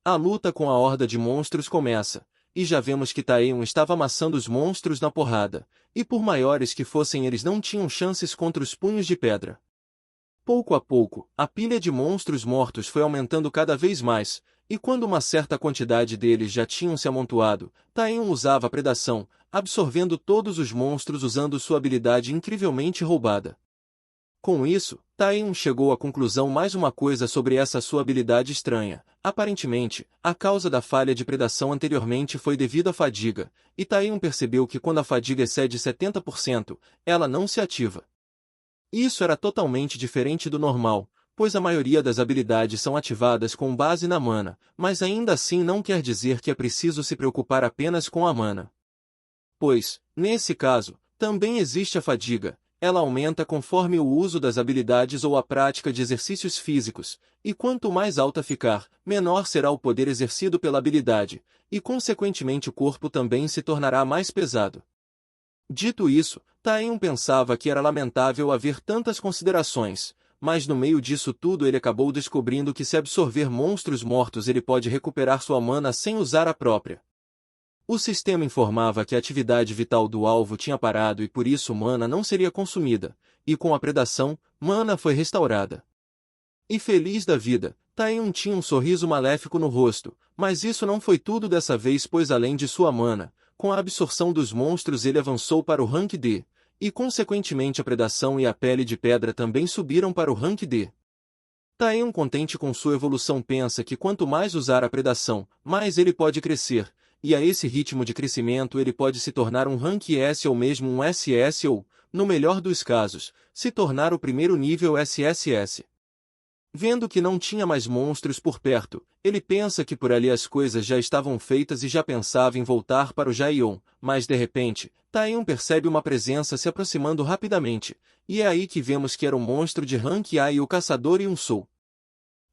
A luta com a horda de monstros começa, e já vemos que Taeyeon estava amassando os monstros na porrada, e por maiores que fossem eles não tinham chances contra os punhos de pedra. Pouco a pouco, a pilha de monstros mortos foi aumentando cada vez mais, e quando uma certa quantidade deles já tinham se amontoado, Taeyeon usava a predação, absorvendo todos os monstros usando sua habilidade incrivelmente roubada. Com isso, Taeyeon chegou à conclusão mais uma coisa sobre essa sua habilidade estranha. Aparentemente, a causa da falha de predação anteriormente foi devido à fadiga, e Taeyeon percebeu que quando a fadiga excede 70%, ela não se ativa. Isso era totalmente diferente do normal, pois a maioria das habilidades são ativadas com base na mana, mas ainda assim não quer dizer que é preciso se preocupar apenas com a mana. Pois, nesse caso, também existe a fadiga. Ela aumenta conforme o uso das habilidades ou a prática de exercícios físicos, e quanto mais alta ficar, menor será o poder exercido pela habilidade, e consequentemente o corpo também se tornará mais pesado. Dito isso, Taeyeon pensava que era lamentável haver tantas considerações, mas no meio disso tudo ele acabou descobrindo que se absorver monstros mortos ele pode recuperar sua mana sem usar a própria. O sistema informava que a atividade vital do alvo tinha parado e por isso mana não seria consumida, e com a predação, mana foi restaurada. E feliz da vida, Taeyeon tinha um sorriso maléfico no rosto, mas isso não foi tudo dessa vez pois além de sua mana, com a absorção dos monstros ele avançou para o rank D, e consequentemente a predação e a pele de pedra também subiram para o rank D. Taeyeon contente com sua evolução pensa que quanto mais usar a predação, mais ele pode crescer, e a esse ritmo de crescimento ele pode se tornar um rank S ou mesmo um SS ou, no melhor dos casos, se tornar o primeiro nível SSS. Vendo que não tinha mais monstros por perto, ele pensa que por ali as coisas já estavam feitas e já pensava em voltar para o Jaeon, mas de repente, Taeyeon percebe uma presença se aproximando rapidamente, e é aí que vemos que era um monstro de rank A e o caçador Yoon-soo.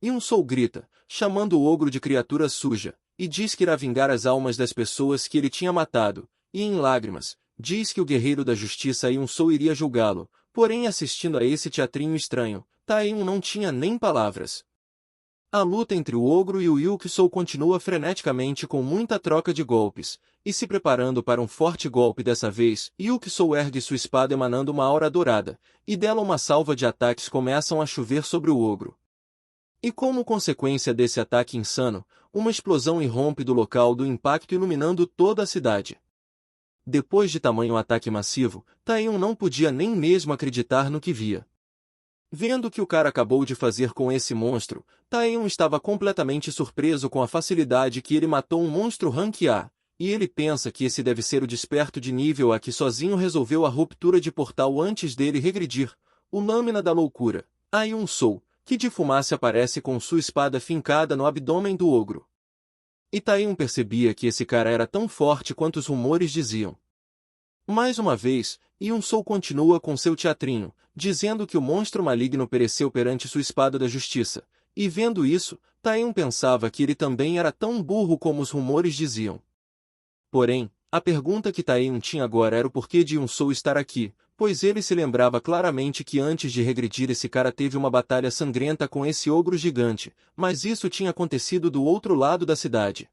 Yoon-soo grita, chamando o ogro de criatura suja, e diz que irá vingar as almas das pessoas que ele tinha matado, e em lágrimas, diz que o guerreiro da justiça Yoon-soo iria julgá-lo, porém assistindo a esse teatrinho estranho, Taeyeon não tinha nem palavras. A luta entre o ogro e o Yoon-soo continua freneticamente com muita troca de golpes, e se preparando para um forte golpe dessa vez, Yoon-soo ergue sua espada emanando uma aura dourada, e dela uma salva de ataques começam a chover sobre o ogro. E como consequência desse ataque insano, uma explosão irrompe do local do impacto iluminando toda a cidade. Depois de tamanho ataque massivo, Taeyeon não podia nem mesmo acreditar no que via. Vendo o que o cara acabou de fazer com esse monstro, Taeyeon estava completamente surpreso com a facilidade que ele matou um monstro rank A, e ele pensa que esse deve ser o desperto de nível A que sozinho resolveu a ruptura de portal antes dele regredir, o Lâmina da Loucura, a Yoon-soo, que de fumaça aparece com sua espada fincada no abdômen do ogro. E Taeyeon percebia que esse cara era tão forte quanto os rumores diziam. Mais uma vez, Yoon-soo continua com seu teatrinho, dizendo que o monstro maligno pereceu perante sua espada da justiça, e vendo isso, Taeyeon pensava que ele também era tão burro como os rumores diziam. Porém, a pergunta que Taeyeon tinha agora era o porquê de Yoon-soo estar aqui, pois ele se lembrava claramente que antes de regredir esse cara teve uma batalha sangrenta com esse ogro gigante, mas isso tinha acontecido do outro lado da cidade.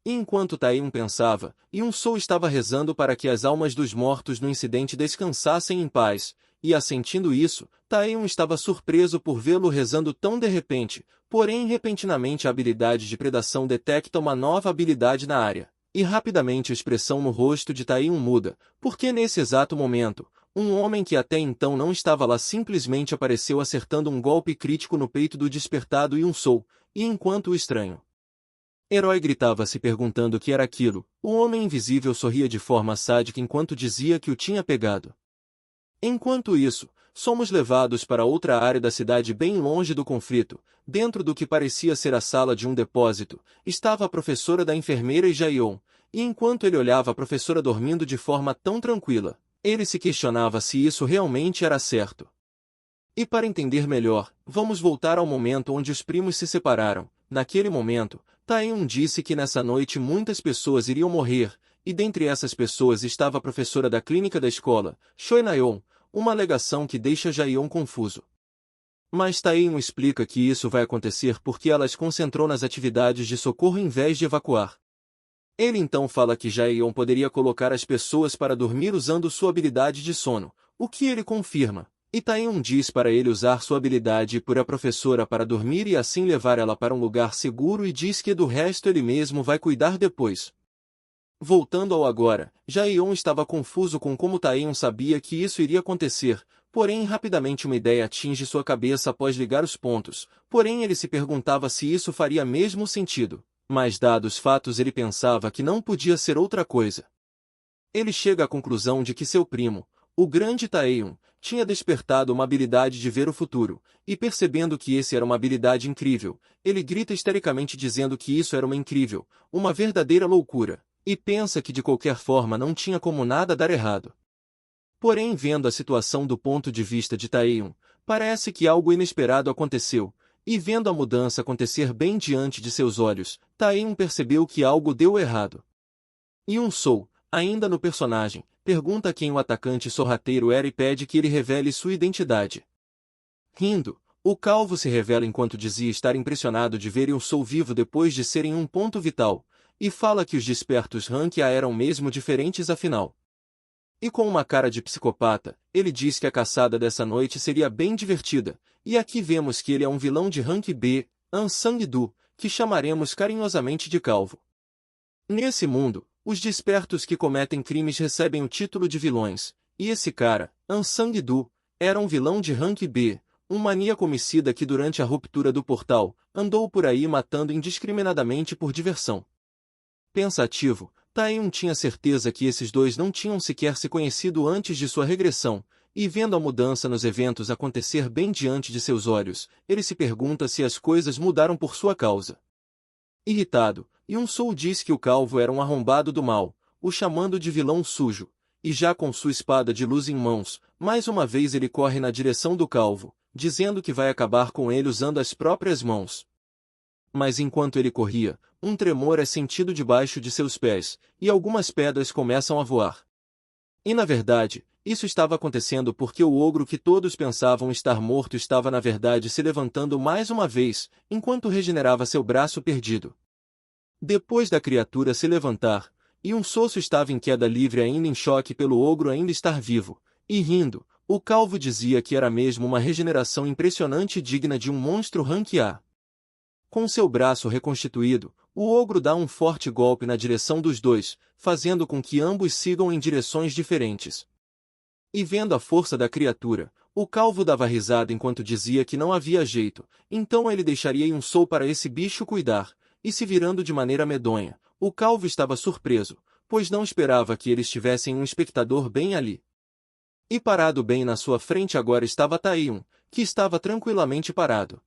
E enquanto Taeyeon pensava, Yoon-soo estava rezando para que as almas dos mortos no incidente descansassem em paz, e assentindo isso, Taeyeon estava surpreso por vê-lo rezando tão de repente, porém repentinamente a habilidade de predação detecta uma nova habilidade na área. E rapidamente a expressão no rosto de Taeyeon muda, porque nesse exato momento, um homem que até então não estava lá simplesmente apareceu acertando um golpe crítico no peito do despertado Yoon-soo, e enquanto o estranho herói gritava se perguntando o que era aquilo, o homem invisível sorria de forma sádica enquanto dizia que o tinha pegado. Enquanto isso, somos levados para outra área da cidade bem longe do conflito. Dentro do que parecia ser a sala de um depósito, estava a professora da enfermeira e Jaeon, e enquanto ele olhava a professora dormindo de forma tão tranquila, ele se questionava se isso realmente era certo. E para entender melhor, vamos voltar ao momento onde os primos se separaram. Naquele momento, Taeyeon disse que nessa noite muitas pessoas iriam morrer, e dentre essas pessoas estava a professora da clínica da escola, Choi Na-yeon, uma alegação que deixa Jaeon confuso. Mas Taehyung explica que isso vai acontecer porque ela se concentrou nas atividades de socorro em vez de evacuar. Ele então fala que Jaehyun poderia colocar as pessoas para dormir usando sua habilidade de sono, o que ele confirma. E Taehyung diz para ele usar sua habilidade por a professora para dormir e assim levar ela para um lugar seguro e diz que do resto ele mesmo vai cuidar depois. Voltando ao agora, Jaehyun estava confuso com como Taehyung sabia que isso iria acontecer, porém rapidamente uma ideia atinge sua cabeça após ligar os pontos, porém ele se perguntava se isso faria mesmo sentido. Mas dados os fatos ele pensava que não podia ser outra coisa. Ele chega à conclusão de que seu primo, o grande Taehyung, tinha despertado uma habilidade de ver o futuro, e percebendo que esse era uma habilidade incrível, ele grita histericamente dizendo que isso era uma verdadeira loucura, e pensa que de qualquer forma não tinha como nada dar errado. Porém, vendo a situação do ponto de vista de Taehyung, parece que algo inesperado aconteceu, e vendo a mudança acontecer bem diante de seus olhos, Taehyung percebeu que algo deu errado. Yoon-soo, ainda no personagem, pergunta quem o atacante sorrateiro era e pede que ele revele sua identidade. Rindo, o calvo se revela enquanto dizia estar impressionado de ver Yoon-soo vivo depois de serem um ponto vital, e fala que os despertos Rank A eram mesmo diferentes afinal. E com uma cara de psicopata, ele diz que a caçada dessa noite seria bem divertida, e aqui vemos que ele é um vilão de Rank B, An Sang-do, que chamaremos carinhosamente de Calvo. Nesse mundo, os despertos que cometem crimes recebem o título de vilões, e esse cara, An Sang-do, era um vilão de Rank B, um maníaco homicida que durante a ruptura do portal, andou por aí matando indiscriminadamente por diversão. Pensativo, Taehyung tinha certeza que esses dois não tinham sequer se conhecido antes de sua regressão, e vendo a mudança nos eventos acontecer bem diante de seus olhos, ele se pergunta se as coisas mudaram por sua causa. Irritado, Yoon-soo diz que o calvo era um arrombado do mal, o chamando de vilão sujo, e já com sua espada de luz em mãos, mais uma vez ele corre na direção do calvo, dizendo que vai acabar com ele usando as próprias mãos. Mas enquanto ele corria, um tremor é sentido debaixo de seus pés, e algumas pedras começam a voar. E na verdade, isso estava acontecendo porque o ogro que todos pensavam estar morto estava na verdade se levantando mais uma vez, enquanto regenerava seu braço perdido. Depois da criatura se levantar, Yoon-soo estava em queda livre ainda em choque pelo ogro ainda estar vivo, e rindo, o calvo dizia que era mesmo uma regeneração impressionante e digna de um monstro Rank A. Com seu braço reconstituído, o ogro dá um forte golpe na direção dos dois, fazendo com que ambos sigam em direções diferentes. E vendo a força da criatura, o calvo dava risada enquanto dizia que não havia jeito, então ele deixaria Yoon-soo para esse bicho cuidar, e se virando de maneira medonha, o calvo estava surpreso, pois não esperava que eles tivessem um espectador bem ali. E parado bem na sua frente agora estava Taehyung, que estava tranquilamente parado.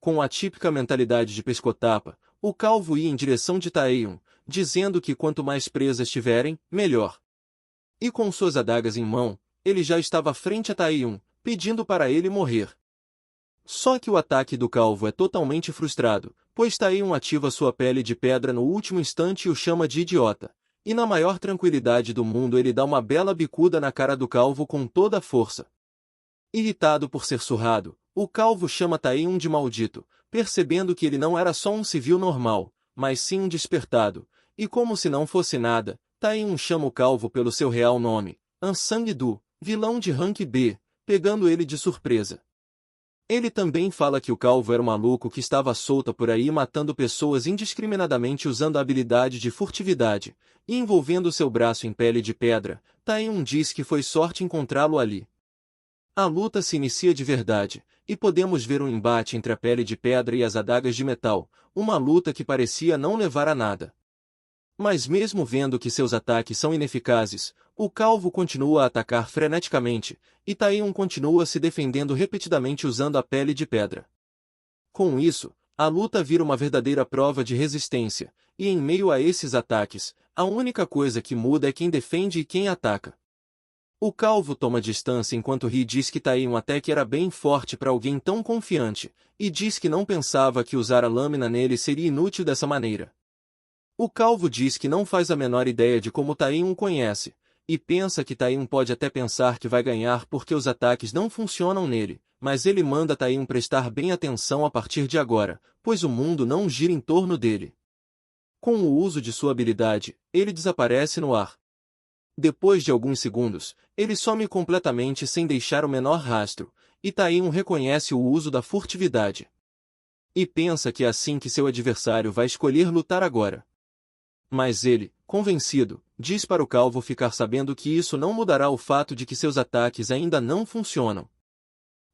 Com a típica mentalidade de pescotapa, o calvo ia em direção de Taehyung, dizendo que quanto mais presas tiverem, melhor. E com suas adagas em mão, ele já estava frente a Taehyung, pedindo para ele morrer. Só que o ataque do calvo é totalmente frustrado, pois Taehyung ativa sua pele de pedra no último instante e o chama de idiota. E na maior tranquilidade do mundo ele dá uma bela bicuda na cara do calvo com toda a força. Irritado por ser surrado, o calvo chama Taehyung de maldito, percebendo que ele não era só um civil normal, mas sim um despertado, e como se não fosse nada, Taehyung chama o calvo pelo seu real nome, An Sang-do, vilão de Rank B, pegando ele de surpresa. Ele também fala que o calvo era um maluco que estava solto por aí matando pessoas indiscriminadamente usando a habilidade de furtividade, e envolvendo seu braço em pele de pedra, Taehyung diz que foi sorte encontrá-lo ali. A luta se inicia de verdade, e podemos ver um embate entre a pele de pedra e as adagas de metal, uma luta que parecia não levar a nada. Mas mesmo vendo que seus ataques são ineficazes, o calvo continua a atacar freneticamente, e Taehyung continua se defendendo repetidamente usando a pele de pedra. Com isso, a luta vira uma verdadeira prova de resistência, e em meio a esses ataques, a única coisa que muda é quem defende e quem ataca. O calvo toma distância enquanto ri e diz que Taehyung até que era bem forte para alguém tão confiante, e diz que não pensava que usar a lâmina nele seria inútil dessa maneira. O calvo diz que não faz a menor ideia de como Taehyung o conhece, e pensa que Taehyung pode até pensar que vai ganhar porque os ataques não funcionam nele, mas ele manda Taeyun prestar bem atenção a partir de agora, pois o mundo não gira em torno dele. Com o uso de sua habilidade, ele desaparece no ar. Depois de alguns segundos, ele some completamente sem deixar o menor rastro, e Taeyun reconhece o uso da furtividade. E pensa que é assim que seu adversário vai escolher lutar agora. Mas ele, convencido, diz para o calvo ficar sabendo que isso não mudará o fato de que seus ataques ainda não funcionam.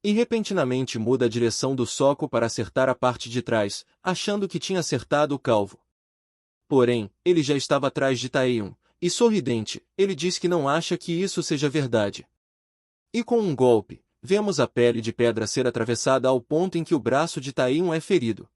E repentinamente muda a direção do soco para acertar a parte de trás, achando que tinha acertado o calvo. Porém, ele já estava atrás de Taeyun, e sorridente, ele diz que não acha que isso seja verdade. E com um golpe, vemos a pele de pedra ser atravessada ao ponto em que o braço de Taeyun é ferido.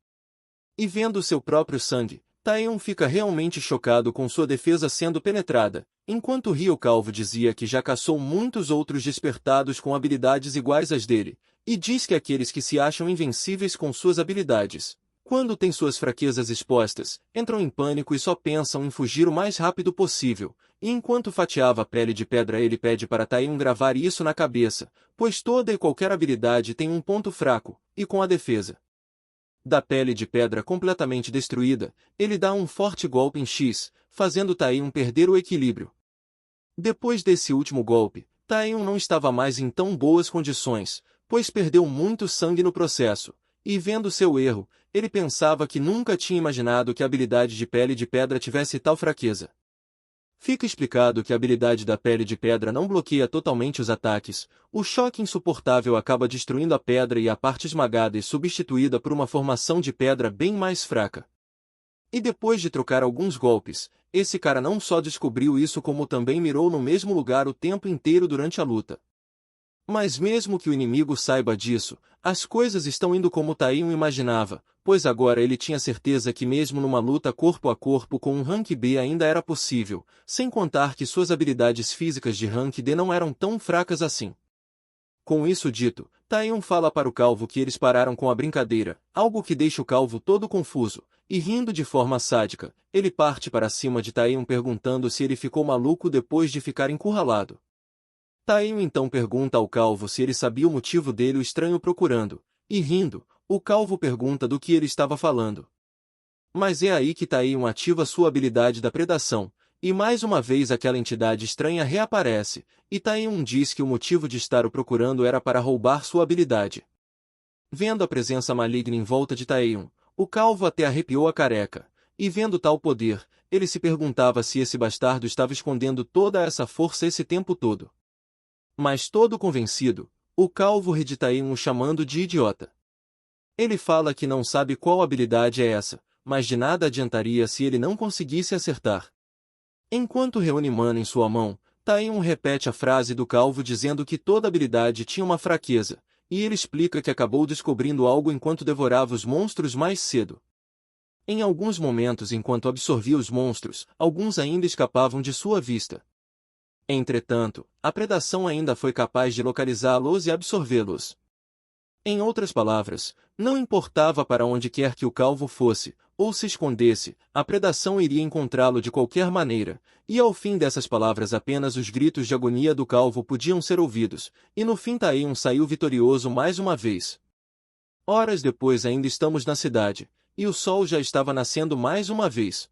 E vendo seu próprio sangue, Taeyun fica realmente chocado com sua defesa sendo penetrada, enquanto Rio Calvo dizia que já caçou muitos outros despertados com habilidades iguais às dele, e diz que aqueles que se acham invencíveis com suas habilidades, quando têm suas fraquezas expostas, entram em pânico e só pensam em fugir o mais rápido possível, e enquanto fatiava a pele de pedra ele pede para Taeyun gravar isso na cabeça, pois toda e qualquer habilidade tem um ponto fraco, e com a defesa da pele de pedra completamente destruída, ele dá um forte golpe em X, fazendo Taeyun perder o equilíbrio. Depois desse último golpe, Taeyun não estava mais em tão boas condições, pois perdeu muito sangue no processo, e vendo seu erro, ele pensava que nunca tinha imaginado que a habilidade de pele de pedra tivesse tal fraqueza. Fica explicado que a habilidade da pele de pedra não bloqueia totalmente os ataques, o choque insuportável acaba destruindo a pedra e a parte esmagada é substituída por uma formação de pedra bem mais fraca. E depois de trocar alguns golpes, esse cara não só descobriu isso como também mirou no mesmo lugar o tempo inteiro durante a luta. Mas mesmo que o inimigo saiba disso, as coisas estão indo como Taeyun imaginava, pois agora ele tinha certeza que mesmo numa luta corpo a corpo com um Rank B ainda era possível, sem contar que suas habilidades físicas de Rank D não eram tão fracas assim. Com isso dito, Taeyun fala para o calvo que eles pararam com a brincadeira, algo que deixa o calvo todo confuso, e rindo de forma sádica, ele parte para cima de Taeyun perguntando se ele ficou maluco depois de ficar encurralado. Taeyun então pergunta ao calvo se ele sabia o motivo dele o estranho procurando, e rindo, o calvo pergunta do que ele estava falando. Mas é aí que Taeyun ativa sua habilidade da predação, e mais uma vez aquela entidade estranha reaparece, e Taeyun diz que o motivo de estar o procurando era para roubar sua habilidade. Vendo a presença maligna em volta de Taeyun, o calvo até arrepiou a careca, e vendo tal poder, ele se perguntava se esse bastardo estava escondendo toda essa força esse tempo todo. Mas todo convencido, o calvo ri de Taeyun o chamando de idiota. Ele fala que não sabe qual habilidade é essa, mas de nada adiantaria se ele não conseguisse acertar. Enquanto reúne mana em sua mão, Taeyun repete a frase do calvo dizendo que toda habilidade tinha uma fraqueza, e ele explica que acabou descobrindo algo enquanto devorava os monstros mais cedo. Em alguns momentos enquanto absorvia os monstros, alguns ainda escapavam de sua vista. Entretanto, a predação ainda foi capaz de localizá-los e absorvê-los. Em outras palavras, não importava para onde quer que o calvo fosse, ou se escondesse, a predação iria encontrá-lo de qualquer maneira, e ao fim dessas palavras apenas os gritos de agonia do calvo podiam ser ouvidos, e no fim Taeyun saiu vitorioso mais uma vez. Horas depois ainda estamos na cidade, e o sol já estava nascendo mais uma vez.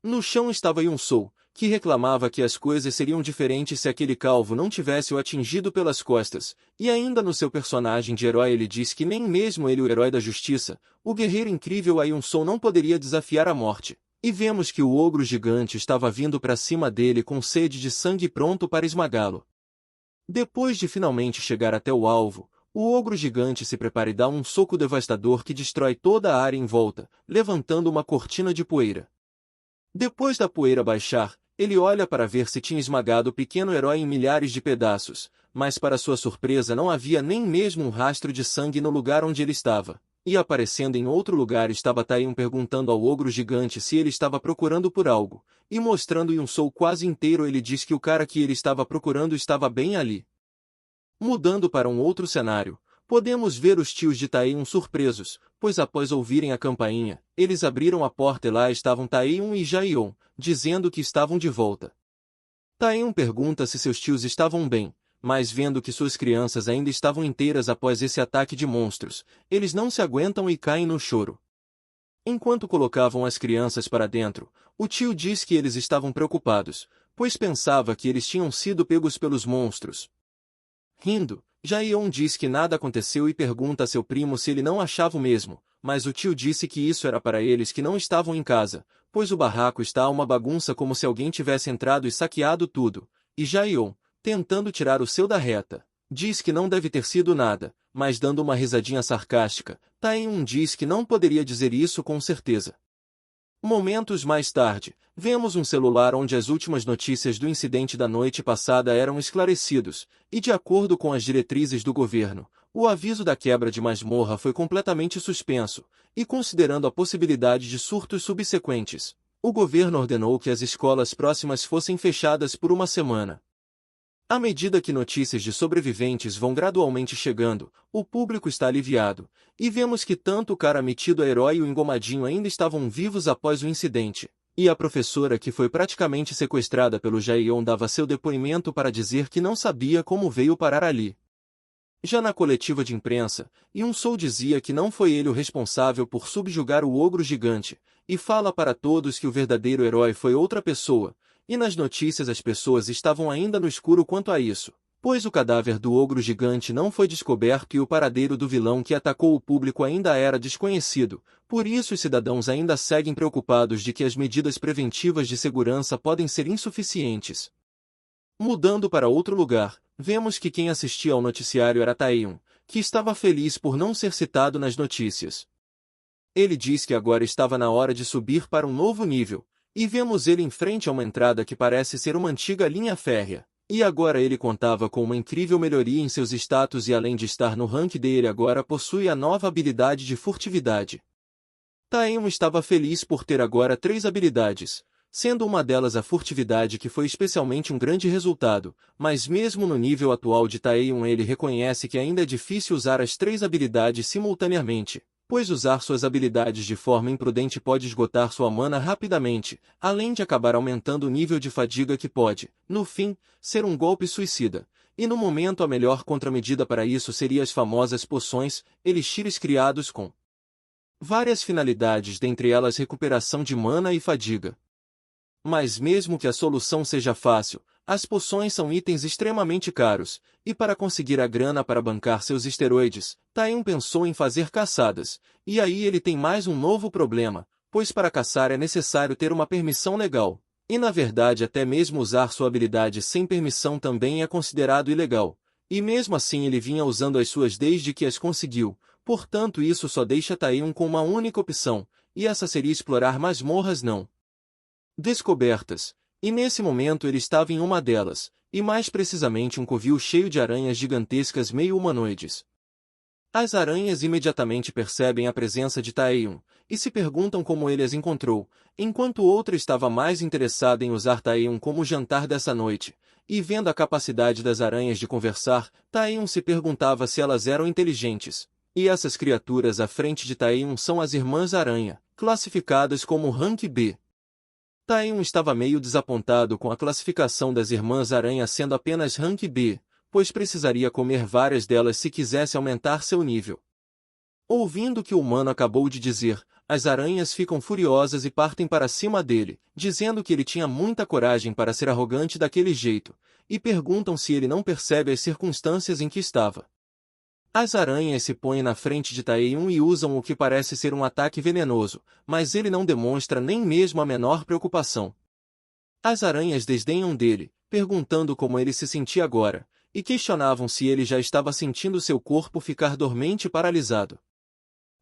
No chão estava Yun-Sou, que reclamava que as coisas seriam diferentes se aquele calvo não tivesse o atingido pelas costas, e ainda no seu personagem de herói ele diz que nem mesmo ele, o herói da justiça, o guerreiro incrível Yun-Sou não poderia desafiar a morte. E vemos que o ogro gigante estava vindo para cima dele com sede de sangue pronto para esmagá-lo. Depois de finalmente chegar até o alvo, o ogro gigante se prepara e dá um soco devastador que destrói toda a área em volta, levantando uma cortina de poeira. Depois da poeira baixar, ele olha para ver se tinha esmagado o pequeno herói em milhares de pedaços, mas para sua surpresa não havia nem mesmo um rastro de sangue no lugar onde ele estava. E aparecendo em outro lugar estava Taeyun perguntando ao ogro gigante se ele estava procurando por algo, e mostrando Yun-Sou quase inteiro ele diz que o cara que ele estava procurando estava bem ali. Mudando para um outro cenário, podemos ver os tios de Taeyun surpresos, pois após ouvirem a campainha, eles abriram a porta e lá estavam Taeyun e Jaeon, dizendo que estavam de volta. Taeyun pergunta se seus tios estavam bem, mas vendo que suas crianças ainda estavam inteiras após esse ataque de monstros, eles não se aguentam e caem no choro. Enquanto colocavam as crianças para dentro, o tio diz que eles estavam preocupados, pois pensava que eles tinham sido pegos pelos monstros. Rindo, Jaeon diz que nada aconteceu e pergunta a seu primo se ele não achava o mesmo, mas o tio disse que isso era para eles que não estavam em casa, pois o barraco está uma bagunça como se alguém tivesse entrado e saqueado tudo, e Jaeon, tentando tirar o seu da reta, diz que não deve ter sido nada, mas dando uma risadinha sarcástica, Taehyung diz que não poderia dizer isso com certeza. Momentos mais tarde, vemos um celular onde as últimas notícias do incidente da noite passada eram esclarecidos, e de acordo com as diretrizes do governo, o aviso da quebra de masmorra foi completamente suspenso, e considerando a possibilidade de surtos subsequentes, o governo ordenou que as escolas próximas fossem fechadas por uma semana. À medida que notícias de sobreviventes vão gradualmente chegando, o público está aliviado, e vemos que tanto o cara metido a herói e o engomadinho ainda estavam vivos após o incidente, e a professora que foi praticamente sequestrada pelo Jaeon dava seu depoimento para dizer que não sabia como veio parar ali. Já na coletiva de imprensa, Yoon-soo dizia que não foi ele o responsável por subjugar o ogro gigante, e fala para todos que o verdadeiro herói foi outra pessoa, e nas notícias as pessoas estavam ainda no escuro quanto a isso, pois o cadáver do ogro gigante não foi descoberto e o paradeiro do vilão que atacou o público ainda era desconhecido, por isso os cidadãos ainda seguem preocupados de que as medidas preventivas de segurança podem ser insuficientes. Mudando para outro lugar, vemos que quem assistia ao noticiário era Taehyung, que estava feliz por não ser citado nas notícias. Ele diz que agora estava na hora de subir para um novo nível, e vemos ele em frente a uma entrada que parece ser uma antiga linha férrea. E agora ele contava com uma incrível melhoria em seus status e além de estar no rank D ele agora possui a nova habilidade de furtividade. Taehyung estava feliz por ter agora 3 habilidades, sendo uma delas a furtividade que foi especialmente um grande resultado, mas mesmo no nível atual de Taehyung ele reconhece que ainda é difícil usar as 3 habilidades simultaneamente, pois usar suas habilidades de forma imprudente pode esgotar sua mana rapidamente, além de acabar aumentando o nível de fadiga que pode, no fim, ser um golpe suicida. E no momento a melhor contramedida para isso seria as famosas poções, elixires criados com várias finalidades, dentre elas recuperação de mana e fadiga. Mas mesmo que a solução seja fácil, as poções são itens extremamente caros, e para conseguir a grana para bancar seus esteroides, Taehyung pensou em fazer caçadas, e aí ele tem mais um novo problema, pois para caçar é necessário ter uma permissão legal, e na verdade até mesmo usar sua habilidade sem permissão também é considerado ilegal, e mesmo assim ele vinha usando as suas desde que as conseguiu, portanto isso só deixa Taehyung com uma única opção, e essa seria explorar masmorras não descobertas. E nesse momento ele estava em uma delas, e mais precisamente um covil cheio de aranhas gigantescas meio humanoides. As aranhas imediatamente percebem a presença de Taehyung, e se perguntam como ele as encontrou, enquanto outra estava mais interessada em usar Taehyung como jantar dessa noite, e vendo a capacidade das aranhas de conversar, Taehyung se perguntava se elas eram inteligentes. E essas criaturas à frente de Taehyung são as Irmãs Aranha, classificadas como Rank B. Taehyung estava meio desapontado com a classificação das Irmãs Aranha sendo apenas Rank B, pois precisaria comer várias delas se quisesse aumentar seu nível. Ouvindo o que o humano acabou de dizer, as aranhas ficam furiosas e partem para cima dele, dizendo que ele tinha muita coragem para ser arrogante daquele jeito, e perguntam se ele não percebe as circunstâncias em que estava. As aranhas se põem na frente de Taehyung e usam o que parece ser um ataque venenoso, mas ele não demonstra nem mesmo a menor preocupação. As aranhas desdenham dele, perguntando como ele se sentia agora, e questionavam se ele já estava sentindo seu corpo ficar dormente e paralisado.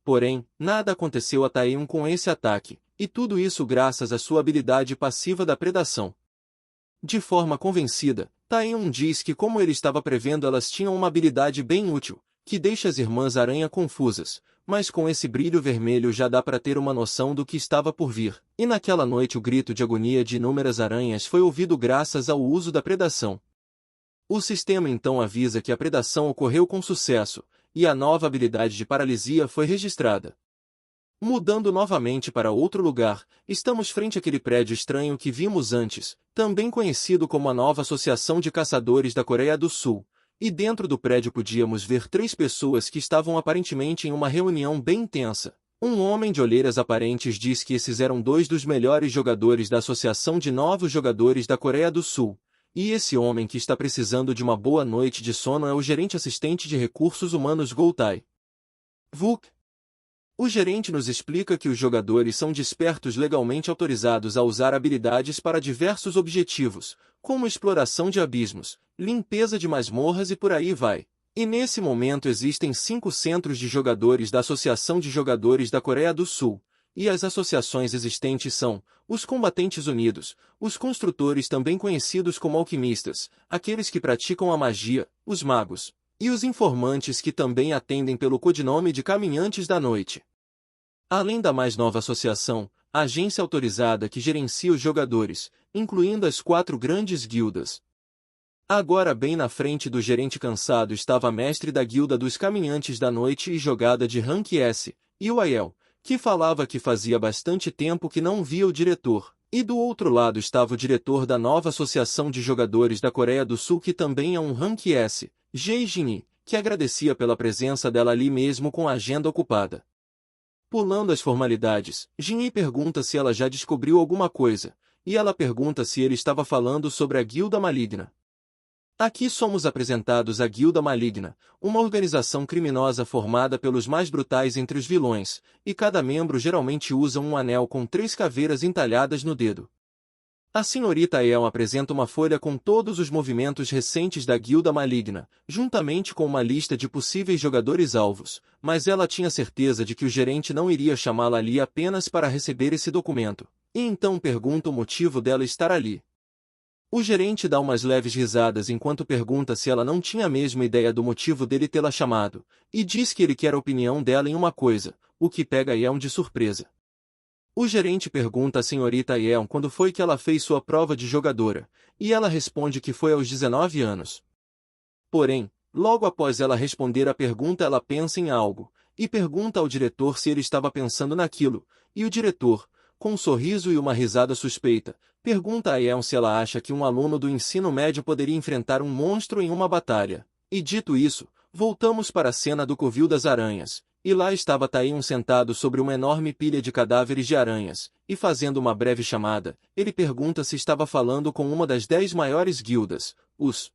Porém, nada aconteceu a Taehyung com esse ataque, e tudo isso graças à sua habilidade passiva da predação. De forma convencida, Taehyung diz que como ele estava prevendo elas tinham uma habilidade bem útil, que deixa as Irmãs Aranha confusas, mas com esse brilho vermelho já dá para ter uma noção do que estava por vir, e naquela noite o grito de agonia de inúmeras aranhas foi ouvido graças ao uso da predação. O sistema então avisa que a predação ocorreu com sucesso, e a nova habilidade de paralisia foi registrada. Mudando novamente para outro lugar, estamos frente àquele prédio estranho que vimos antes, também conhecido como a Nova Associação de Caçadores da Coreia do Sul, E dentro do prédio podíamos ver 3 pessoas que estavam aparentemente em uma reunião bem intensa. Um homem de olheiras aparentes diz que esses eram 2 dos melhores jogadores da Associação de Novos Jogadores da Coreia do Sul. E esse homem que está precisando de uma boa noite de sono é o gerente assistente de recursos humanos Go Tae-wook. O gerente nos explica que os jogadores são despertos legalmente autorizados a usar habilidades para diversos objetivos, como exploração de abismos, limpeza de masmorras e por aí vai. E nesse momento existem 5 centros de jogadores da Associação de Jogadores da Coreia do Sul, e as associações existentes são os Combatentes Unidos, os Construtores também conhecidos como Alquimistas, aqueles que praticam a magia, os Magos, e os Informantes que também atendem pelo codinome de Caminhantes da Noite. Além da mais nova associação, a agência autorizada que gerencia os jogadores, incluindo as 4 grandes guildas. Agora bem na frente do gerente cansado estava a mestre da guilda dos Caminhantes da Noite e jogada de Rank S, e o Aiel, que falava que fazia bastante tempo que não via o diretor. E do outro lado estava o diretor da nova Associação de Jogadores da Coreia do Sul que também é um Rank S, Jae Jin-hee, que agradecia pela presença dela ali mesmo com a agenda ocupada. Pulando as formalidades, Jin-hee pergunta se ela já descobriu alguma coisa, e ela pergunta se ele estava falando sobre a Guilda Maligna. Aqui somos apresentados à Guilda Maligna, uma organização criminosa formada pelos mais brutais entre os vilões, e cada membro geralmente usa um anel com 3 caveiras entalhadas no dedo. A senhorita El apresenta uma folha com todos os movimentos recentes da Guilda Maligna, juntamente com uma lista de possíveis jogadores-alvos, mas ela tinha certeza de que o gerente não iria chamá-la ali apenas para receber esse documento, e então pergunta o motivo dela estar ali. O gerente dá umas leves risadas enquanto pergunta se ela não tinha a mesma ideia do motivo dele tê-la chamado, e diz que ele quer a opinião dela em uma coisa, o que pega Yeon de surpresa. O gerente pergunta à senhorita Yeon quando foi que ela fez sua prova de jogadora, e ela responde que foi aos 19 anos. Porém, logo após ela responder a pergunta ela pensa em algo, e pergunta ao diretor se ele estava pensando naquilo, e o diretor, com um sorriso e uma risada suspeita, pergunta a Yeon se ela acha que um aluno do ensino médio poderia enfrentar um monstro em uma batalha. E dito isso, voltamos para a cena do covil das aranhas, e lá estava Taehyung sentado sobre uma enorme pilha de cadáveres de aranhas, e fazendo uma breve chamada, ele pergunta se estava falando com uma das 10 maiores guildas, os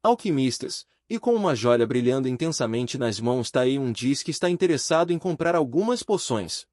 alquimistas, e com uma joia brilhando intensamente nas mãos Taehyung diz que está interessado em comprar algumas poções.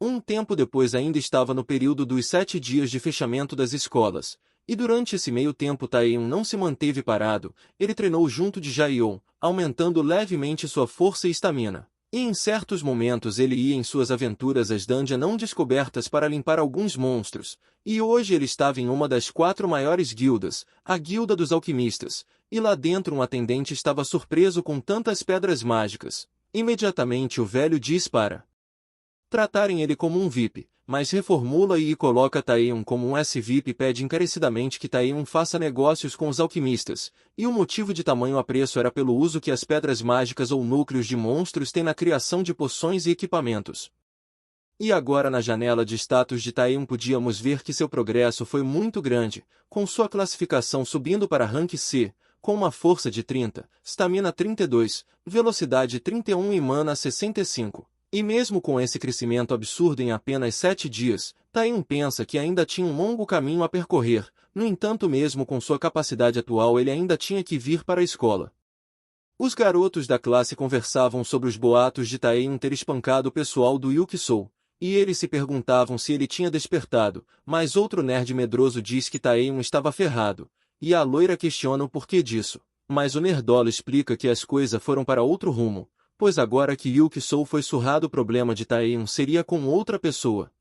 Um tempo depois ainda estava no período dos 7 dias de fechamento das escolas, e durante esse meio tempo Taehyung não se manteve parado, ele treinou junto de Jaeon, aumentando levemente sua força e estamina. E em certos momentos ele ia em suas aventuras às dungeons não descobertas para limpar alguns monstros, e hoje ele estava em uma das 4 maiores guildas, a Guilda dos Alquimistas, e lá dentro um atendente estava surpreso com tantas pedras mágicas. Imediatamente o velho diz para tratarem ele como um VIP, mas reformula e coloca Taehyung como um S-VIP e pede encarecidamente que Taehyung faça negócios com os alquimistas, e o motivo de tamanho apreço era pelo uso que as pedras mágicas ou núcleos de monstros têm na criação de poções e equipamentos. E agora na janela de status de Taehyung podíamos ver que seu progresso foi muito grande, com sua classificação subindo para Rank C, com uma força de 30, stamina 32, velocidade 31 e mana 65. E mesmo com esse crescimento absurdo em apenas 7 dias, Taehyung pensa que ainda tinha um longo caminho a percorrer, no entanto mesmo com sua capacidade atual ele ainda tinha que vir para a escola. Os garotos da classe conversavam sobre os boatos de Taehyung ter espancado o pessoal do Yuki-Soul, e eles se perguntavam se ele tinha despertado, mas outro nerd medroso diz que Taehyung estava ferrado, e a loira questiona o porquê disso, mas o nerdola explica que as coisas foram para outro rumo, pois agora que Yuki-Soul foi surrado o problema de Taehyung seria com outra pessoa.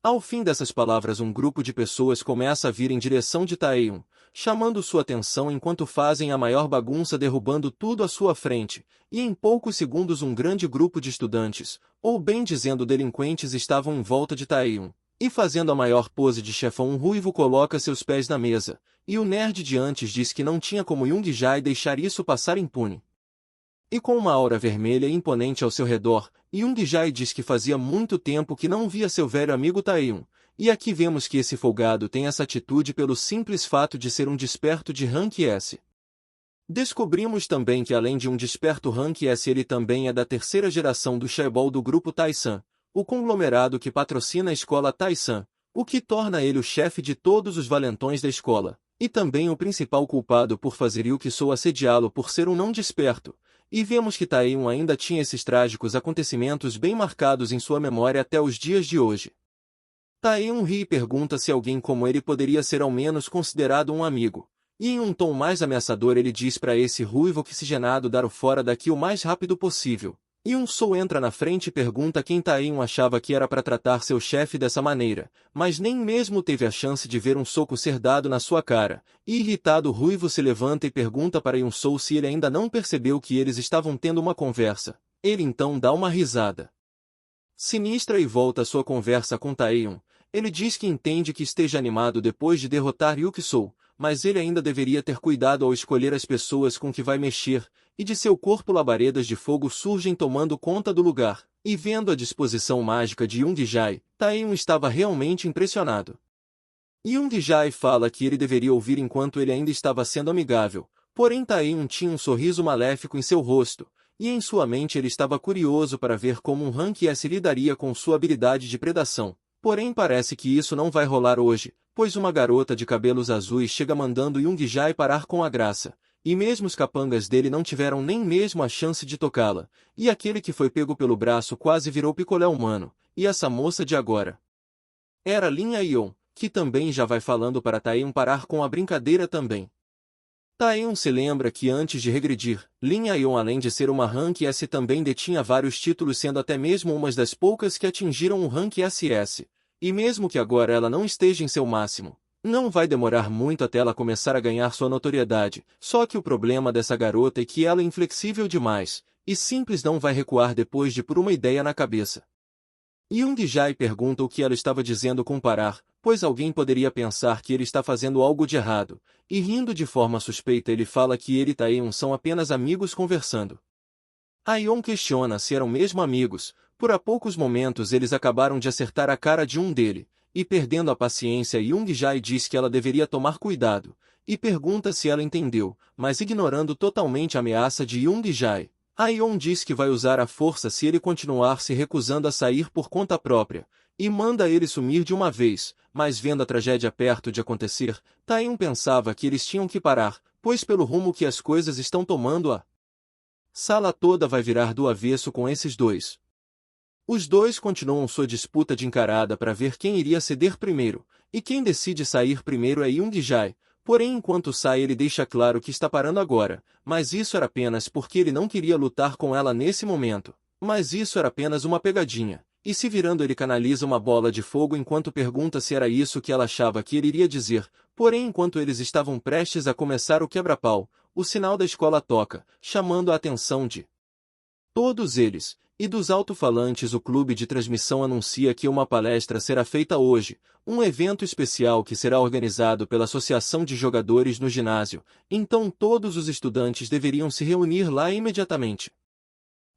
Ao fim dessas palavras um grupo de pessoas começa a vir em direção de Taehyung, chamando sua atenção enquanto fazem a maior bagunça derrubando tudo à sua frente, e em poucos segundos um grande grupo de estudantes, ou bem dizendo delinquentes estavam em volta de Taehyung, e fazendo a maior pose de chefão um ruivo coloca seus pés na mesa, e o nerd de antes diz que não tinha como Young-jae deixar isso passar impune. E com uma aura vermelha e imponente ao seu redor, Young-jae diz que fazia muito tempo que não via seu velho amigo Taehyung, e aqui vemos que esse folgado tem essa atitude pelo simples fato de ser um desperto de Rank S. Descobrimos também que além de um desperto Rank S, ele também é da terceira geração do chaebol do grupo Taishan, o conglomerado que patrocina a escola Taishan, o que torna ele o chefe de todos os valentões da escola, e também o principal culpado por fazer Yuki-Sou assediá-lo por ser um não desperto. E vemos que Taeyun ainda tinha esses trágicos acontecimentos bem marcados em sua memória até os dias de hoje. Taeyun ri e pergunta se alguém como ele poderia ser ao menos considerado um amigo. E em um tom mais ameaçador ele diz para esse ruivo oxigenado dar o fora daqui o mais rápido possível. Yunsou entra na frente e pergunta quem Taeyun achava que era para tratar seu chefe dessa maneira, mas nem mesmo teve a chance de ver um soco ser dado na sua cara. E irritado o ruivo se levanta e pergunta para Yunsou se ele ainda não percebeu que eles estavam tendo uma conversa. Ele então dá uma risada sinistra e volta a sua conversa com Taeyun. Ele diz que entende que esteja animado depois de derrotar Yuki-Sou, mas ele ainda deveria ter cuidado ao escolher as pessoas com que vai mexer, e de seu corpo labaredas de fogo surgem tomando conta do lugar. E vendo a disposição mágica de Young-Jae, Taeyun estava realmente impressionado. Young-Jae fala que ele deveria ouvir enquanto ele ainda estava sendo amigável, porém Taeyun tinha um sorriso maléfico em seu rosto, e em sua mente ele estava curioso para ver como um Rank S lidaria com sua habilidade de predação. Porém parece que isso não vai rolar hoje, pois uma garota de cabelos azuis chega mandando Young-Jae parar com a graça, e mesmo os capangas dele não tiveram nem mesmo a chance de tocá-la, e aquele que foi pego pelo braço quase virou picolé humano, e essa moça de agora era Lin Aion, que também já vai falando para Taeyun parar com a brincadeira também. Taeyun se lembra que antes de regredir, Lin Aion além de ser uma Rank S também detinha vários títulos, sendo até mesmo uma das poucas que atingiram o Rank SS. E mesmo que agora ela não esteja em seu máximo, não vai demorar muito até ela começar a ganhar sua notoriedade. Só que o problema dessa garota é que ela é inflexível demais, e simples não vai recuar depois de por uma ideia na cabeça. Young-Jae pergunta o que ela estava dizendo com parar, pois alguém poderia pensar que ele está fazendo algo de errado, e rindo de forma suspeita ele fala que ele e Taeyun são apenas amigos conversando. Aion questiona se eram mesmo amigos. Por há poucos momentos eles acabaram de acertar a cara de um dele, e perdendo a paciência Young-Jae diz que ela deveria tomar cuidado, e pergunta se ela entendeu, mas ignorando totalmente a ameaça de Young-Jae. Aion diz que vai usar a força se ele continuar se recusando a sair por conta própria, e manda ele sumir de uma vez, mas vendo a tragédia perto de acontecer, Taeyun pensava que eles tinham que parar, pois pelo rumo que as coisas estão tomando a sala toda vai virar do avesso com esses dois. Os dois continuam sua disputa de encarada para ver quem iria ceder primeiro, e quem decide sair primeiro é Young-Jae, porém enquanto sai ele deixa claro que está parando agora, mas isso era apenas porque ele não queria lutar com ela nesse momento. Mas isso era apenas uma pegadinha, e se virando ele canaliza uma bola de fogo enquanto pergunta se era isso que ela achava que ele iria dizer, porém enquanto eles estavam prestes a começar o quebra-pau, o sinal da escola toca, chamando a atenção de todos eles. E dos alto-falantes o clube de transmissão anuncia que uma palestra será feita hoje, um evento especial que será organizado pela Associação de Jogadores no ginásio, então todos os estudantes deveriam se reunir lá imediatamente.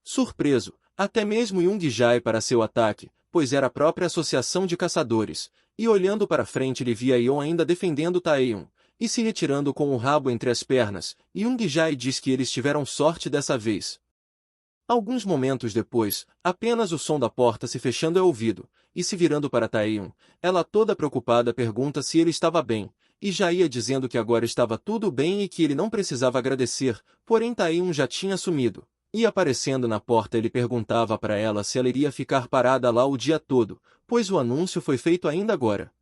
Surpreso, até mesmo Young-Jae para seu ataque, pois era a própria Associação de Caçadores, e olhando para frente ele via Aion ainda defendendo Taeyun, e se retirando com o rabo entre as pernas, Young-Jae diz que eles tiveram sorte dessa vez. Alguns momentos depois, apenas o som da porta se fechando é ouvido, e se virando para Taeyun, ela toda preocupada pergunta se ele estava bem, e já ia dizendo que agora estava tudo bem e que ele não precisava agradecer, porém Taeyun já tinha sumido. E aparecendo na porta ele perguntava para ela se ela iria ficar parada lá o dia todo, pois o anúncio foi feito ainda agora.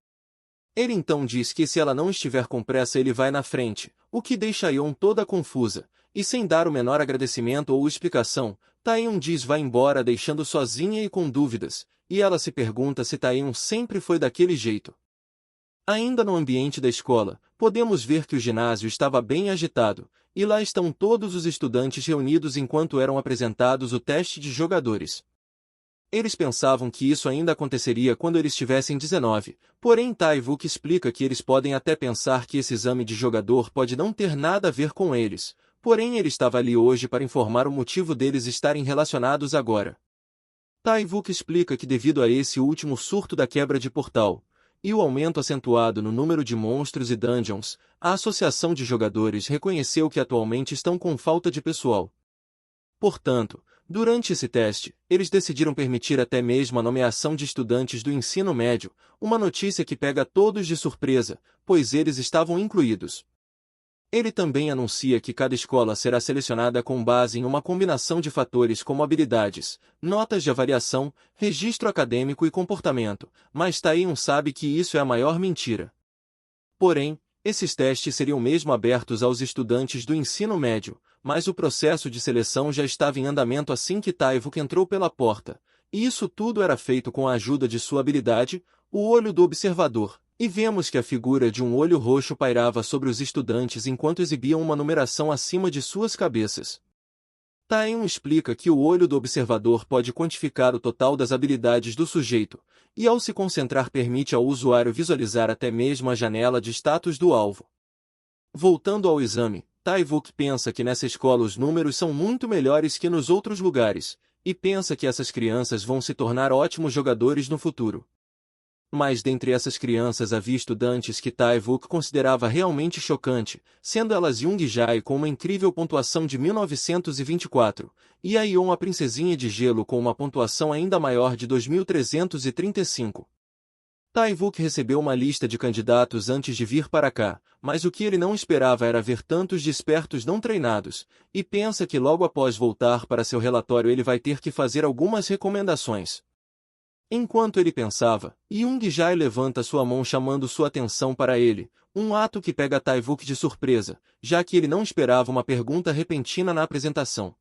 Ele então diz que se ela não estiver com pressa ele vai na frente, o que deixa Aion toda confusa, e sem dar o menor agradecimento ou explicação, Taeyun diz vai embora deixando sozinha e com dúvidas, e ela se pergunta se Taeyun sempre foi daquele jeito. Ainda no ambiente da escola, podemos ver que o ginásio estava bem agitado, e lá estão todos os estudantes reunidos enquanto eram apresentados o teste de jogadores. Eles pensavam que isso ainda aconteceria quando eles tivessem 19, porém Tae-wook explica que eles podem até pensar que esse exame de jogador pode não ter nada a ver com eles, porém ele estava ali hoje para informar o motivo deles estarem relacionados agora. Tae-wook explica que devido a esse último surto da quebra de portal, e o aumento acentuado no número de monstros e dungeons, a associação de jogadores reconheceu que atualmente estão com falta de pessoal. Portanto, durante esse teste, eles decidiram permitir até mesmo a nomeação de estudantes do ensino médio, uma notícia que pega todos de surpresa, pois eles estavam incluídos. Ele também anuncia que cada escola será selecionada com base em uma combinação de fatores como habilidades, notas de avaliação, registro acadêmico e comportamento, mas Taehyung sabe que isso é a maior mentira. Porém, esses testes seriam mesmo abertos aos estudantes do ensino médio, mas o processo de seleção já estava em andamento assim que Taehyung entrou pela porta, e isso tudo era feito com a ajuda de sua habilidade, o olho do observador. E vemos que a figura de um olho roxo pairava sobre os estudantes enquanto exibiam uma numeração acima de suas cabeças. Taehyung explica que o olho do observador pode quantificar o total das habilidades do sujeito, e ao se concentrar permite ao usuário visualizar até mesmo a janela de status do alvo. Voltando ao exame, Taehyung pensa que nessa escola os números são muito melhores que nos outros lugares, e pensa que essas crianças vão se tornar ótimos jogadores no futuro. Mas dentre essas crianças havia estudantes que Taehyung considerava realmente chocante, sendo elas Yoongi-jae com uma incrível pontuação de 1924, e Aion a princesinha de gelo com uma pontuação ainda maior de 2335. Taehyung recebeu uma lista de candidatos antes de vir para cá, mas o que ele não esperava era ver tantos despertos não treinados, e pensa que logo após voltar para seu relatório ele vai ter que fazer algumas recomendações. Enquanto ele pensava, Yoongi-jae levanta sua mão chamando sua atenção para ele, um ato que pega Taehyung de surpresa, já que ele não esperava uma pergunta repentina na apresentação.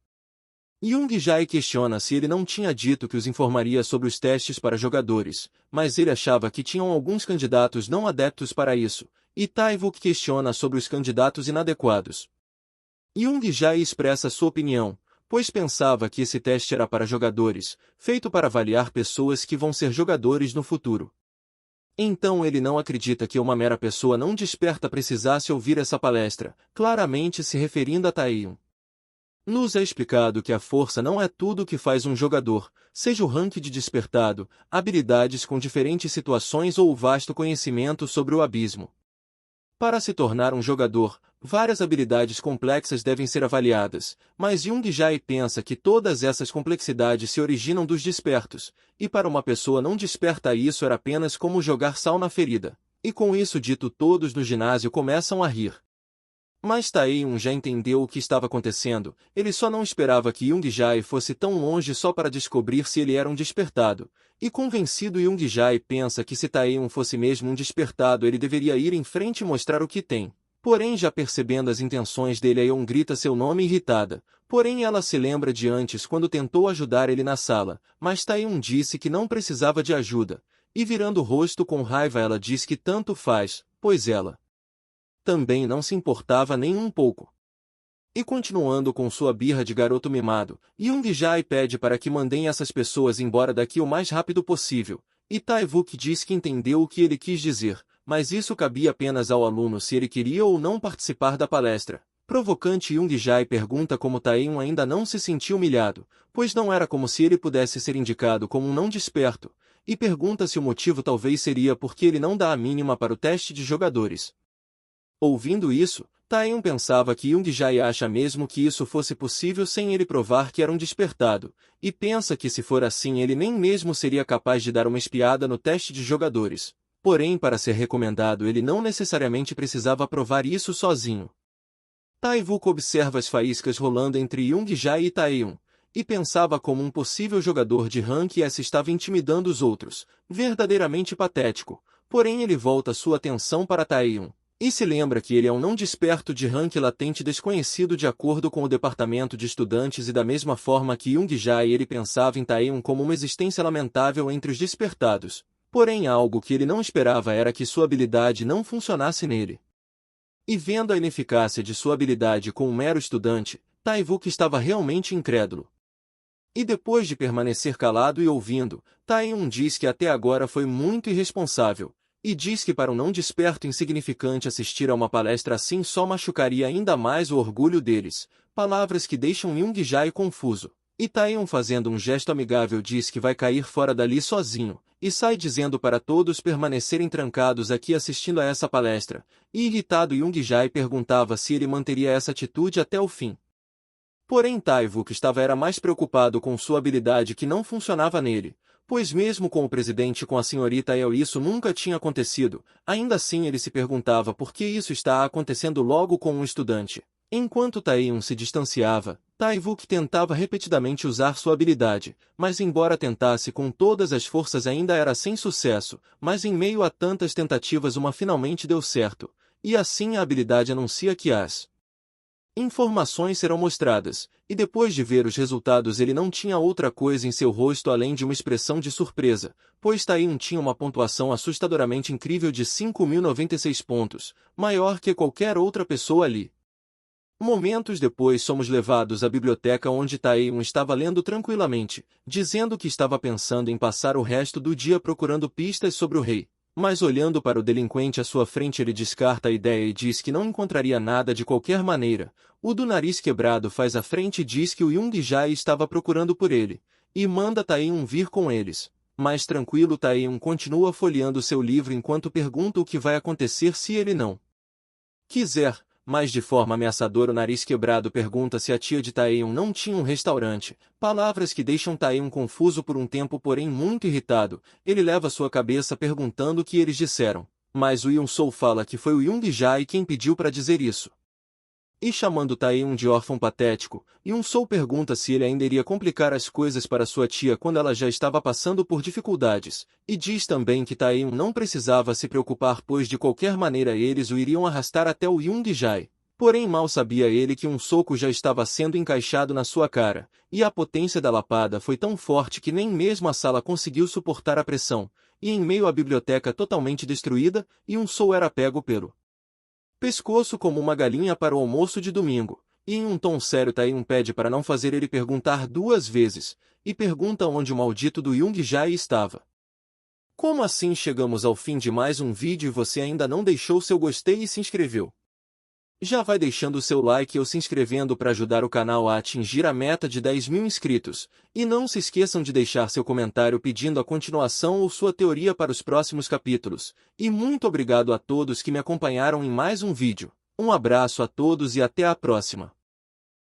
Yoongi-jae questiona se ele não tinha dito que os informaria sobre os testes para jogadores, mas ele achava que tinham alguns candidatos não adeptos para isso, e Taehyung questiona sobre os candidatos inadequados. Yoongi-jae expressa sua opinião, pois pensava que esse teste era para jogadores, feito para avaliar pessoas que vão ser jogadores no futuro. Então ele não acredita que uma mera pessoa não desperta precisasse ouvir essa palestra, claramente se referindo a Taehyung. Nos é explicado que a força não é tudo o que faz um jogador, seja o rank de despertado, habilidades com diferentes situações ou o vasto conhecimento sobre o abismo. Para se tornar um jogador, várias habilidades complexas devem ser avaliadas, mas Yoongi-jae pensa que todas essas complexidades se originam dos despertos, e para uma pessoa não desperta isso era apenas como jogar sal na ferida. E com isso dito todos no ginásio começam a rir. Mas Taehyung já entendeu o que estava acontecendo, ele só não esperava que Yoongi-jae fosse tão longe só para descobrir se ele era um despertado. E convencido Yoongi-jae pensa que se Taehyung fosse mesmo um despertado ele deveria ir em frente e mostrar o que tem. Porém já percebendo as intenções dele Aion grita seu nome irritada, porém ela se lembra de antes quando tentou ajudar ele na sala, mas Taehyung disse que não precisava de ajuda, e virando o rosto com raiva ela diz que tanto faz, pois ela também não se importava nem um pouco. E continuando com sua birra de garoto mimado, Yoongi-jae pede para que mandem essas pessoas embora daqui o mais rápido possível, e Taehyung diz que entendeu o que ele quis dizer, mas isso cabia apenas ao aluno se ele queria ou não participar da palestra. Provocante Yoongi-jae pergunta como Taehyung ainda não se sentiu humilhado, pois não era como se ele pudesse ser indicado como um não desperto, e pergunta se o motivo talvez seria porque ele não dá a mínima para o teste de jogadores. Ouvindo isso, Taehyung pensava que Yoongi-jae acha mesmo que isso fosse possível sem ele provar que era um despertado, e pensa que se for assim ele nem mesmo seria capaz de dar uma espiada no teste de jogadores. Porém para ser recomendado ele não necessariamente precisava provar isso sozinho. Taehyung observa as faíscas rolando entre Yoongi-jae e Taehyung, e pensava como um possível jogador de rank S estava intimidando os outros, verdadeiramente patético, porém ele volta sua atenção para Taehyung. E se lembra que ele é um não desperto de rank latente desconhecido de acordo com o departamento de estudantes e da mesma forma que Yoongi-jae ele pensava em Taehyung como uma existência lamentável entre os despertados. Porém algo que ele não esperava era que sua habilidade não funcionasse nele. E vendo a ineficácia de sua habilidade com um mero estudante, Taehyung estava realmente incrédulo. E depois de permanecer calado e ouvindo, Taehyung diz que até agora foi muito irresponsável. E diz que para um não desperto insignificante assistir a uma palestra assim só machucaria ainda mais o orgulho deles, palavras que deixam Yoongi-jae confuso. E Taeyeon, fazendo um gesto amigável, diz que vai cair fora dali sozinho, e sai dizendo para todos permanecerem trancados aqui assistindo a essa palestra. E irritado, Yoongi-jae perguntava se ele manteria essa atitude até o fim. Porém Tae-wook era mais preocupado com sua habilidade, que não funcionava nele, pois mesmo com o presidente e com a senhorita El isso nunca tinha acontecido. Ainda assim ele se perguntava por que isso está acontecendo logo com um estudante. Enquanto Taeyeon se distanciava, Tae-wook tentava repetidamente usar sua habilidade, mas embora tentasse com todas as forças ainda era sem sucesso, mas em meio a tantas tentativas uma finalmente deu certo, e assim a habilidade anuncia que as informações serão mostradas, e depois de ver os resultados ele não tinha outra coisa em seu rosto além de uma expressão de surpresa, pois Taeyeon tinha uma pontuação assustadoramente incrível de 5.096 pontos, maior que qualquer outra pessoa ali. Momentos depois somos levados à biblioteca onde Taeyeon estava lendo tranquilamente, dizendo que estava pensando em passar o resto do dia procurando pistas sobre o rei. Mas olhando para o delinquente à sua frente ele descarta a ideia e diz que não encontraria nada de qualquer maneira. O do nariz quebrado faz à frente e diz que o Yoongi-jae estava procurando por ele, e manda Taeyeon vir com eles. Mais tranquilo, Taeyeon continua folheando seu livro enquanto pergunta o que vai acontecer se ele não quiser. Mas de forma ameaçadora o nariz quebrado pergunta se a tia de Taeyeon não tinha um restaurante, palavras que deixam Taeyeon confuso por um tempo, porém muito irritado. Ele leva sua cabeça perguntando o que eles disseram, mas o Yoon-soo fala que foi o Yoongi-jae quem pediu para dizer isso. E chamando Taeyeon de órfão patético, Yoon-soo pergunta se ele ainda iria complicar as coisas para sua tia quando ela já estava passando por dificuldades, e diz também que Taeyeon não precisava se preocupar pois de qualquer maneira eles o iriam arrastar até o Yoongi-jae. Porém mal sabia ele que um soco já estava sendo encaixado na sua cara, e a potência da lapada foi tão forte que nem mesmo a sala conseguiu suportar a pressão, e em meio à biblioteca totalmente destruída, Yoon-soo era pego pelo pescoço como uma galinha para o almoço de domingo, e em um tom sério Taeyeon pede para não fazer ele perguntar 2 vezes, e pergunta onde o maldito do Yoongi-jae estava. Como assim chegamos ao fim de mais um vídeo e você ainda não deixou seu gostei e se inscreveu? Já vai deixando o seu like ou se inscrevendo para ajudar o canal a atingir a meta de 10.000 inscritos, e não se esqueçam de deixar seu comentário pedindo a continuação ou sua teoria para os próximos capítulos. E muito obrigado a todos que me acompanharam em mais um vídeo. Um abraço a todos e até a próxima.